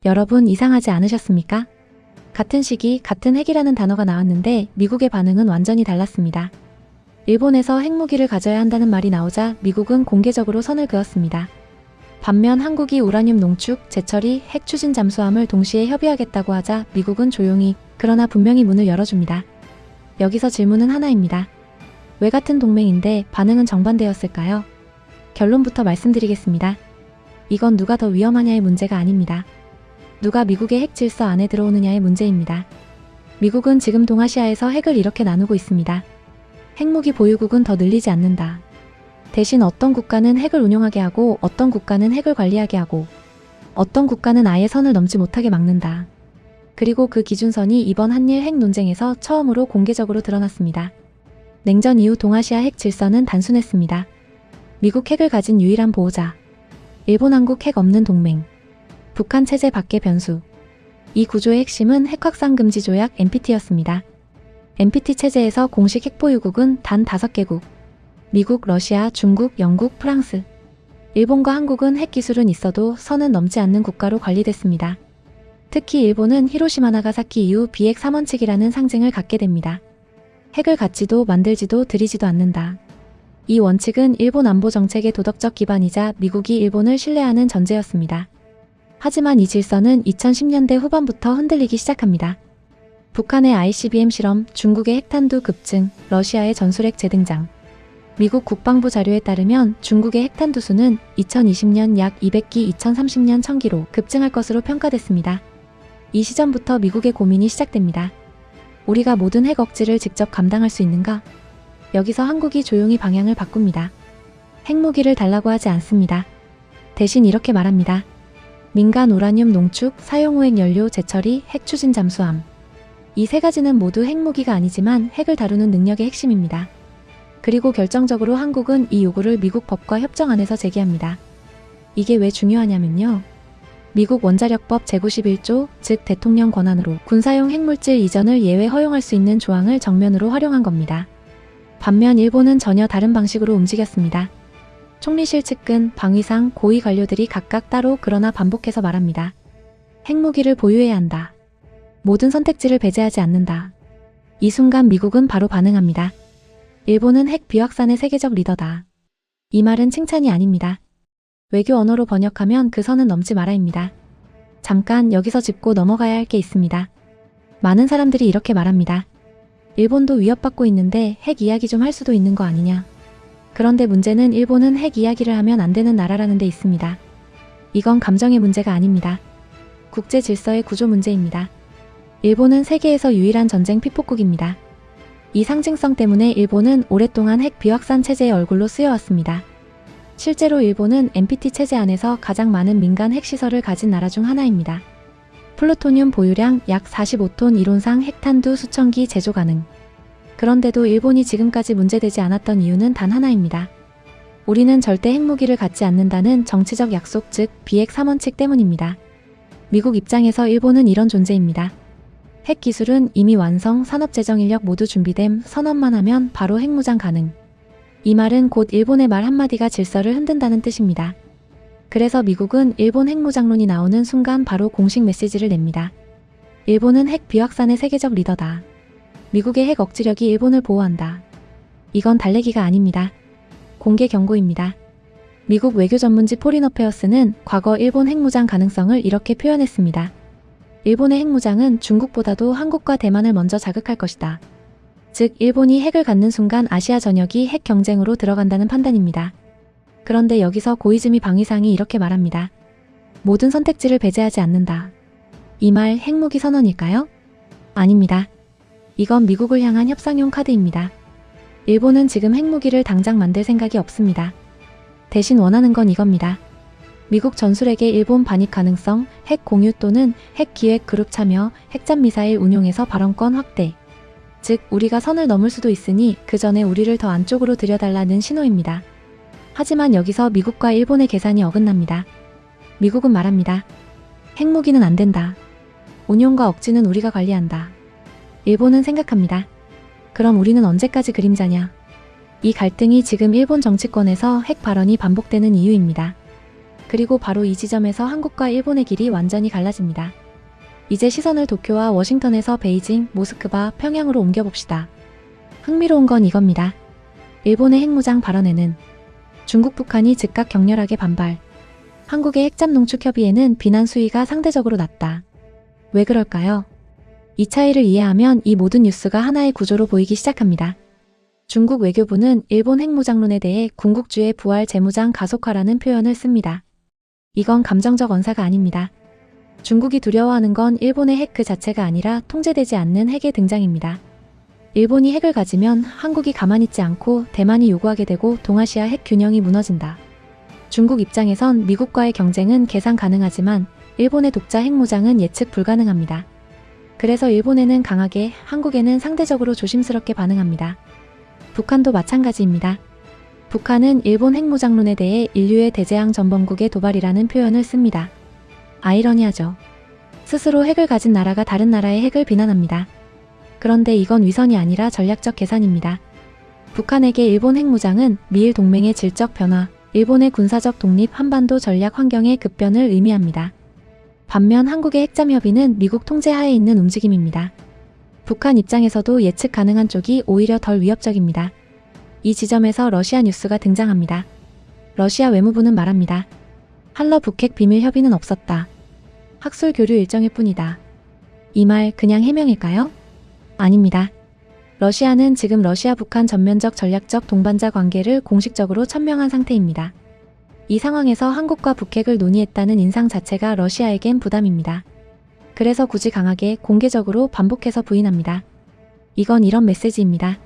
여러분 이상하지 않으셨습니까? 같은 시기 같은 핵이라는 단어가 나왔는데 미국의 반응은 완전히 달랐습니다. 일본에서 핵무기를 가져야 한다는 말이 나오자 미국은 공개적으로 선을 그었습니다. 반면 한국이 우라늄 농축, 재처리, 핵 추진 잠수함을 동시에 협의하겠다고 하자 미국은 조용히 그러나 분명히 문을 열어줍니다. 여기서 질문은 하나입니다. 왜 같은 동맹인데 반응은 정반대였을까요? 결론부터 말씀드리겠습니다. 이건 누가 더 위험하냐의 문제가 아닙니다. 누가 미국의 핵 질서 안에 들어오느냐의 문제입니다. 미국은 지금 동아시아에서 핵을 이렇게 나누고 있습니다. 핵무기 보유국은 더 늘리지 않는다. 대신 어떤 국가는 핵을 운용하게 하고 어떤 국가는 핵을 관리하게 하고 어떤 국가는 아예 선을 넘지 못하게 막는다. 그리고 그 기준선이 이번 한일 핵 논쟁에서 처음으로 공개적으로 드러났습니다. 냉전 이후 동아시아 핵 질서는 단순했습니다. 미국 핵을 가진 유일한 보호자, 일본 한국 핵 없는 동맹, 북한 체제 밖의 변수. 이 구조의 핵심은 핵 확산 금지 조약 NPT였습니다. NPT 체제에서 공식 핵 보유국은 단 5개국, 미국, 러시아, 중국, 영국, 프랑스. 일본과 한국은 핵 기술은 있어도 선은 넘지 않는 국가로 관리됐습니다. 특히 일본은 히로시마 나가사키 이후 비핵 3원칙이라는 상징을 갖게 됩니다. 핵을 갖지도 만들지도 들이지도 않는다. 이 원칙은 일본 안보 정책의 도덕적 기반이자 미국이 일본을 신뢰하는 전제였습니다. 하지만 이 질서는 2010년대 후반부터 흔들리기 시작합니다. 북한의 ICBM 실험, 중국의 핵탄두 급증, 러시아의 전술핵 재등장. 미국 국방부 자료에 따르면 중국의 핵탄두 수는 2020년 약 200기, 2030년 1000기로 급증할 것으로 평가됐습니다. 이 시점부터 미국의 고민이 시작됩니다. 우리가 모든 핵 억지를 직접 감당할 수 있는가? 여기서 한국이 조용히 방향을 바꿉니다. 핵무기를 달라고 하지 않습니다. 대신 이렇게 말합니다. 민간 우라늄 농축, 사용 후 핵 연료 재처리, 핵 추진 잠수함. 이 세 가지는 모두 핵무기가 아니지만 핵을 다루는 능력의 핵심입니다. 그리고 결정적으로 한국은 이 요구를 미국 법과 협정안에서 제기합니다. 이게 왜 중요하냐면요. 미국 원자력법 제91조, 즉 대통령 권한으로 군사용 핵물질 이전을 예외 허용할 수 있는 조항을 정면으로 활용한 겁니다. 반면 일본은 전혀 다른 방식으로 움직였습니다. 총리실 측근, 방위상, 고위 관료들이 각각 따로 그러나 반복해서 말합니다. 핵무기를 보유해야 한다. 모든 선택지를 배제하지 않는다. 이 순간 미국은 바로 반응합니다. 일본은 핵 비확산의 세계적 리더다. 이 말은 칭찬이 아닙니다. 외교 언어로 번역하면 그 선은 넘지 마라입니다. 잠깐 여기서 짚고 넘어가야 할 게 있습니다. 많은 사람들이 이렇게 말합니다. 일본도 위협받고 있는데 핵 이야기 좀 할 수도 있는 거 아니냐. 그런데 문제는 일본은 핵 이야기를 하면 안 되는 나라라는 데 있습니다. 이건 감정의 문제가 아닙니다. 국제 질서의 구조 문제입니다. 일본은 세계에서 유일한 전쟁 피폭국입니다. 이 상징성 때문에 일본은 오랫동안 핵 비확산 체제의 얼굴로 쓰여왔습니다. 실제로 일본은 NPT 체제 안에서 가장 많은 민간 핵시설을 가진 나라 중 하나입니다. 플루토늄 보유량 약 45톤, 이론상 핵탄두 수천 기 제조 가능. 그런데도 일본이 지금까지 문제되지 않았던 이유는 단 하나입니다. 우리는 절대 핵무기를 갖지 않는다는 정치적 약속, 즉 비핵 3원칙 때문입니다. 미국 입장에서 일본은 이런 존재입니다. 핵 기술은 이미 완성, 산업 재정 인력 모두 준비됨, 선언만 하면 바로 핵무장 가능. 이 말은 곧 일본의 말 한마디가 질서를 흔든다는 뜻입니다. 그래서 미국은 일본 핵무장론이 나오는 순간 바로 공식 메시지를 냅니다. 일본은 핵 비확산의 세계적 리더다. 미국의 핵 억지력이 일본을 보호한다. 이건 달래기가 아닙니다. 공개 경고입니다. 미국 외교 전문지 포린 어페어스는 과거 일본 핵무장 가능성을 이렇게 표현했습니다. 일본의 핵무장은 중국보다도 한국과 대만을 먼저 자극할 것이다. 즉 일본이 핵을 갖는 순간 아시아 전역이 핵 경쟁으로 들어간다는 판단입니다. 그런데 여기서 고이즈미 방위상이 이렇게 말합니다. 모든 선택지를 배제하지 않는다. 이 말 핵무기 선언일까요? 아닙니다. 이건 미국을 향한 협상용 카드입니다. 일본은 지금 핵무기를 당장 만들 생각이 없습니다. 대신 원하는 건 이겁니다. 미국 전술핵의 일본 반입 가능성, 핵 공유 또는 핵 기획 그룹 참여, 핵잠 미사일 운용에서 발언권 확대. 즉 우리가 선을 넘을 수도 있으니 그 전에 우리를 더 안쪽으로 들여달라는 신호입니다. 하지만 여기서 미국과 일본의 계산이 어긋납니다. 미국은 말합니다. 핵무기는 안 된다. 운용과 억지는 우리가 관리한다. 일본은 생각합니다. 그럼 우리는 언제까지 그림자냐? 이 갈등이 지금 일본 정치권에서 핵 발언이 반복되는 이유입니다. 그리고 바로 이 지점에서 한국과 일본의 길이 완전히 갈라집니다. 이제 시선을 도쿄와 워싱턴에서 베이징, 모스크바, 평양으로 옮겨봅시다. 흥미로운 건 이겁니다. 일본의 핵무장 발언에는 중국, 북한이 즉각 격렬하게 반발. 한국의 핵잠 농축 협의에는 비난 수위가 상대적으로 낮다. 왜 그럴까요? 이 차이를 이해하면 이 모든 뉴스가 하나의 구조로 보이기 시작합니다. 중국 외교부는 일본 핵무장론에 대해 군국주의 부활 재무장 가속화라는 표현을 씁니다. 이건 감정적 언사가 아닙니다. 중국이 두려워하는 건 일본의 핵 그 자체가 아니라 통제되지 않는 핵의 등장입니다. 일본이 핵을 가지면 한국이 가만히 있지 않고 대만이 요구하게 되고 동아시아 핵 균형이 무너진다. 중국 입장에선 미국과의 경쟁은 계산 가능하지만 일본의 독자 핵무장은 예측 불가능합니다. 그래서 일본에는 강하게, 한국에는 상대적으로 조심스럽게 반응합니다. 북한도 마찬가지입니다. 북한은 일본 핵무장론에 대해 인류의 대재앙 전범국의 도발이라는 표현을 씁니다. 아이러니하죠. 스스로 핵을 가진 나라가 다른 나라의 핵을 비난합니다. 그런데 이건 위선이 아니라 전략적 계산입니다. 북한에게 일본 핵무장은 미일 동맹의 질적 변화, 일본의 군사적 독립, 한반도 전략 환경의 급변을 의미합니다. 반면 한국의 핵잠 협의는 미국 통제 하에 있는 움직임입니다. 북한 입장에서도 예측 가능한 쪽이 오히려 덜 위협적입니다. 이 지점에서 러시아 뉴스가 등장합니다. 러시아 외무부는 말합니다. 한러 북핵 비밀 협의는 없었다. 학술 교류 일정일 뿐이다. 이 말 그냥 해명일까요? 아닙니다. 러시아는 지금 러시아 북한 전면적 전략적 동반자 관계를 공식적으로 천명한 상태입니다. 이 상황에서 한국과 북핵을 논의했다는 인상 자체가 러시아에겐 부담입니다. 그래서 굳이 강하게 공개적으로 반복해서 부인합니다. 이건 이런 메시지입니다.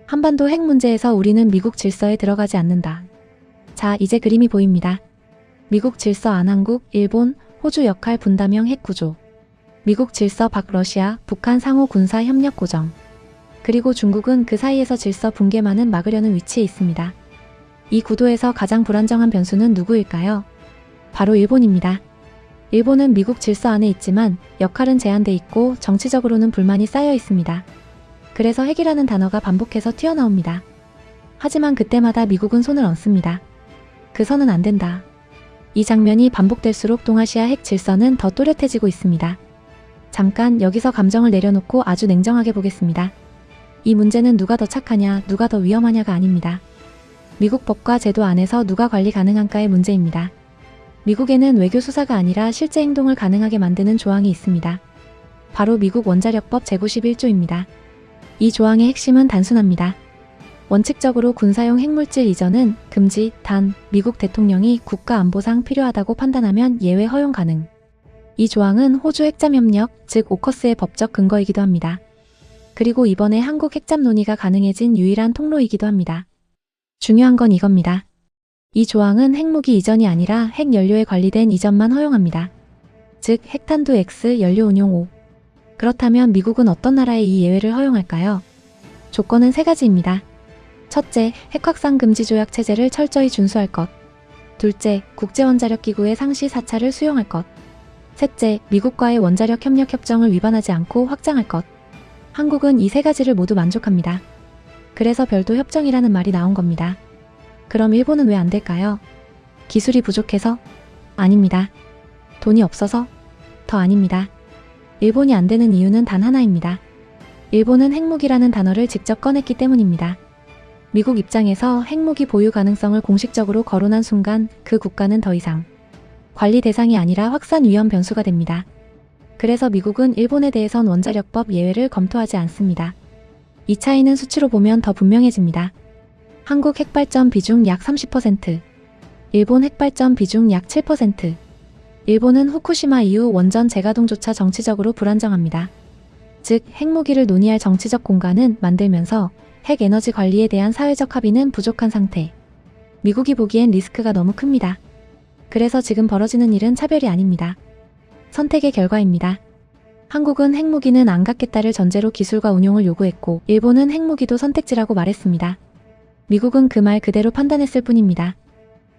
한반도 핵 문제에서 우리는 미국 질서에 들어가지 않는다. 자, 이제 그림이 보입니다. 미국 질서 안 한국, 일본, 호주 역할 분담형 핵 구조. 미국 질서 밖 러시아, 북한 상호 군사 협력 고정. 그리고 중국은 그 사이에서 질서 붕괴만은 막으려는 위치에 있습니다. 이 구도에서 가장 불안정한 변수는 누구일까요? 바로 일본입니다. 일본은 미국 질서 안에 있지만 역할은 제한돼 있고 정치적으로는 불만이 쌓여 있습니다. 그래서 핵이라는 단어가 반복해서 튀어나옵니다. 하지만 그때마다 미국은 손을 얹습니다. 그 선은 안 된다. 이 장면이 반복될수록 동아시아 핵 질서는 더 또렷해지고 있습니다. 잠깐 여기서 감정을 내려놓고 아주 냉정하게 보겠습니다. 이 문제는 누가 더 착하냐, 누가 더 위험하냐가 아닙니다. 미국 법과 제도 안에서 누가 관리 가능한가의 문제입니다. 미국에는 외교 수사가 아니라 실제 행동을 가능하게 만드는 조항이 있습니다. 바로 미국 원자력법 제91조입니다. 이 조항의 핵심은 단순합니다. 원칙적으로 군사용 핵물질 이전은 금지, 단, 미국 대통령이 국가안보상 필요하다고 판단하면 예외 허용 가능. 이 조항은 호주 핵잠협력, 즉 오커스의 법적 근거이기도 합니다. 그리고 이번에 한국 핵잠 논의가 가능해진 유일한 통로이기도 합니다. 중요한 건 이겁니다. 이 조항은 핵무기 이전이 아니라 핵연료에 관리된 이전만 허용합니다. 즉 핵탄두 X 연료 운용 5. 그렇다면 미국은 어떤 나라에 이 예외를 허용할까요? 조건은 세 가지입니다. 첫째, 핵확산 금지 조약 체제를 철저히 준수할 것. 둘째, 국제원자력기구의 상시 사찰을 수용할 것. 셋째, 미국과의 원자력 협력 협정을 위반하지 않고 확장할 것. 한국은 이 세 가지를 모두 만족합니다. 그래서 별도 협정이라는 말이 나온 겁니다. 그럼 일본은 왜 안 될까요? 기술이 부족해서? 아닙니다. 돈이 없어서? 더 아닙니다. 일본이 안 되는 이유는 단 하나입니다. 일본은 핵무기라는 단어를 직접 꺼냈기 때문입니다. 미국 입장에서 핵무기 보유 가능성을 공식적으로 거론한 순간 그 국가는 더 이상 관리 대상이 아니라 확산 위험 변수가 됩니다. 그래서 미국은 일본에 대해선 원자력법 예외를 검토하지 않습니다. 이 차이는 수치로 보면 더 분명해집니다. 한국 핵발전 비중 약 30%, 일본 핵발전 비중 약 7%. 일본은 후쿠시마 이후 원전 재가동조차 정치적으로 불안정합니다. 즉 핵무기를 논의할 정치적 공간은 만들면서 핵에너지 관리에 대한 사회적 합의는 부족한 상태. 미국이 보기엔 리스크가 너무 큽니다. 그래서 지금 벌어지는 일은 차별이 아닙니다. 선택의 결과입니다. 한국은 핵무기는 안 갖겠다를 전제로 기술과 운용을 요구했고 일본은 핵무기도 선택지라고 말했습니다. 미국은 그 말 그대로 판단했을 뿐입니다.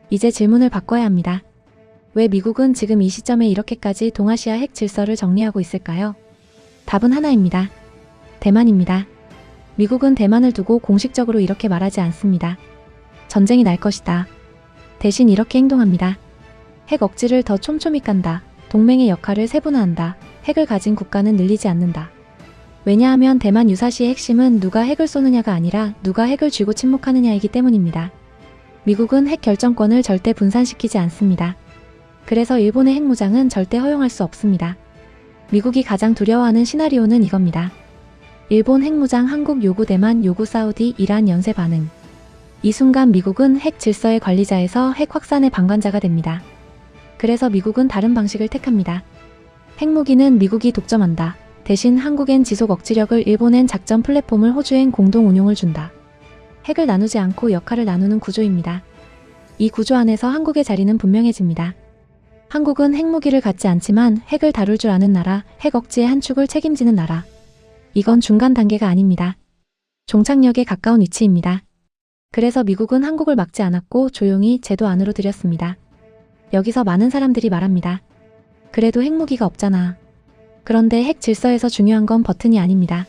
이제 질문을 바꿔야 합니다. 왜 미국은 지금 이 시점에 이렇게까지 동아시아 핵 질서를 정리하고 있을까요? 답은 하나입니다. 대만입니다. 미국은 대만을 두고 공식적으로 이렇게 말하지 않습니다. 전쟁이 날 것이다. 대신 이렇게 행동합니다. 핵 억지를 더 촘촘히 깐다. 동맹의 역할을 세분화한다. 핵을 가진 국가는 늘리지 않는다. 왜냐하면 대만 유사시의 핵심은 누가 핵을 쏘느냐가 아니라 누가 핵을 쥐고 침묵하느냐이기 때문입니다. 미국은 핵 결정권을 절대 분산시키지 않습니다. 그래서 일본의 핵무장은 절대 허용할 수 없습니다. 미국이 가장 두려워하는 시나리오는 이겁니다. 일본 핵무장, 한국 요구, 대만 요구, 사우디, 이란 연쇄 반응. 이 순간 미국은 핵 질서의 관리자에서 핵 확산의 방관자가 됩니다. 그래서 미국은 다른 방식을 택합니다. 핵무기는 미국이 독점한다. 대신 한국엔 지속 억지력을, 일본엔 작전 플랫폼을, 호주엔 공동 운용을 준다. 핵을 나누지 않고 역할을 나누는 구조입니다. 이 구조 안에서 한국의 자리는 분명해집니다. 한국은 핵무기를 갖지 않지만 핵을 다룰 줄 아는 나라, 핵 억지의 한 축을 책임지는 나라. 이건 중간 단계가 아닙니다. 종착역에 가까운 위치입니다. 그래서 미국은 한국을 막지 않았고 조용히 제도 안으로 들였습니다. 여기서 많은 사람들이 말합니다. 그래도 핵무기가 없잖아. 그런데 핵 질서에서 중요한 건 버튼이 아닙니다.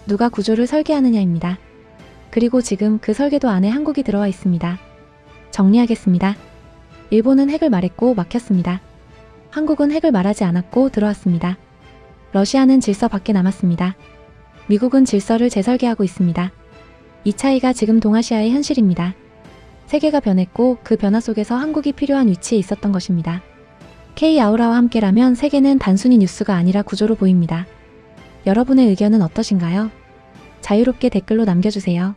누가 구조를 설계하느냐입니다. 그리고 지금 그 설계도 안에 한국이 들어와 있습니다. 정리하겠습니다. 일본은 핵을 말했고 막혔습니다. 한국은 핵을 말하지 않았고 들어왔습니다. 러시아는 질서 밖에 남았습니다. 미국은 질서를 재설계하고 있습니다. 이 차이가 지금 동아시아의 현실입니다. 세계가 변했고 그 변화 속에서 한국이 필요한 위치에 있었던 것입니다. K-아우라와 함께라면 세계는 단순히 뉴스가 아니라 구조로 보입니다. 여러분의 의견은 어떠신가요? 자유롭게 댓글로 남겨주세요.